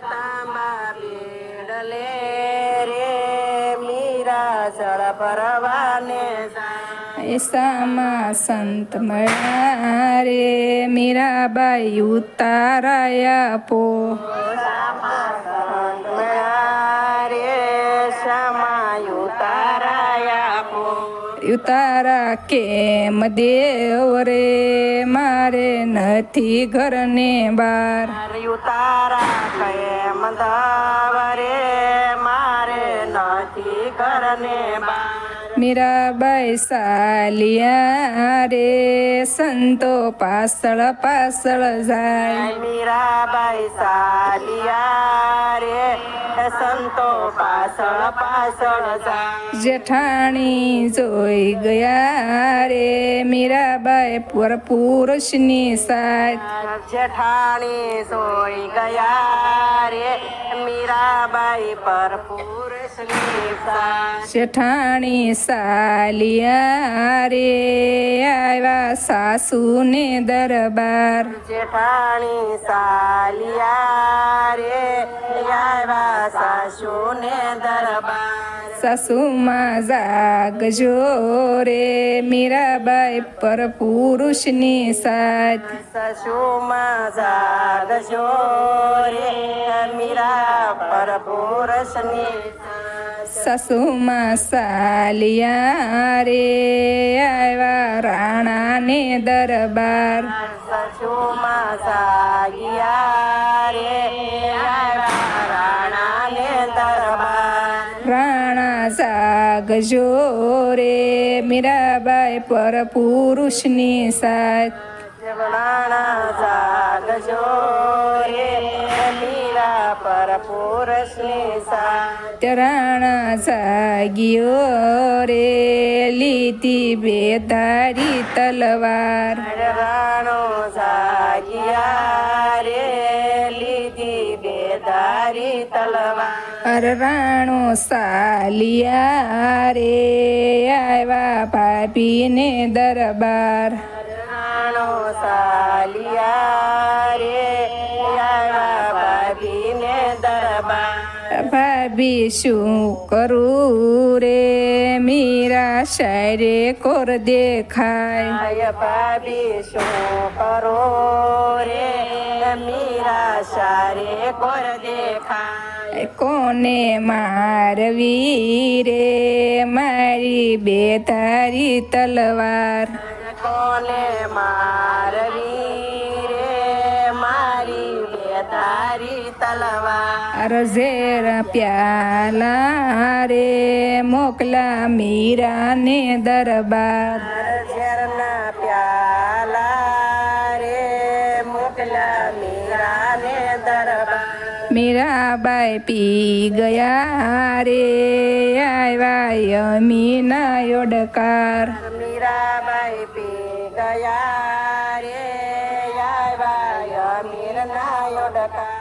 તાંબા બેડલે રે મીરા જળ ભરવાને જાય એસામાં સંત મળ્યા રે મીરાબાઈ ઉતારાયા પો ઉતારા કેમ દેવ રે મારે નથી ઘરને બાર ઉતારા કેમ દેવ રે મારે નથી ઘરને બાર મીરાબાઈ સાલિયા રે સંતો પાછળ પાછળ જાય મીરાબાઈ સાલિયા રે સંતો પાછળ પાછળ જાય જેઠાણી જોઈ ગયા રે મીરાબાઈ પુરુષની સાથ જેઠાણી જોઈ ગયા રે મીરાબાઈ પર પુરુષની સાથ જેઠાણી સાલિયા રે આવ્યા સાસુને દરબાર જેઠાણી સાલિયા રે આવ્યા સાસુને દરબાર સાસુમાં જાગજો રે મીરાબાઈ પર પુરુષની સાથ સાસુમાં જાગજો રે મીરા પર પુરુષની સાસુમાં સાલિયા રે આવ્યા રાણાને દરબાર સાસુમાં સાલિયા રે આવ્યા રાણાને દરબાર રાણા જાગજો રે મીરાબાઈ પર પુરુષની સાથ રાણા જાગજો રે મીરા પર પુરુષની સાથ રાણા જાગ્યો રે લીધી બેધારી તલવાર રાણો જાગ્યા રે લીધી બેધારી તલવાર રાણો સાલિયા રે આવ્યા ભાભીને દરબાર રાણો સાલિયા રે આવ્યા ભાભીને દરબાર ભાભી શું કરું રે મીરા શાયરે કોર દેખાય આય ભાભી શું કરો રે મીરા શારે કોર દેખાય કોને મારવી રે મારી બેધારી તલવાર કોને મારવી રે મારી બેધારી તલવાર ઝેર પ્યાલા રે મોકલા મીરાને દરબાર ઝેરના પ્યાલા રે મોકલા મીરાને દરબાર મીરાબાઈ પી ગયા રે આવ્યા યમીના યોડકાર મીરાબાઈ પી ગયા રે આવ્યા મીરના યોડકા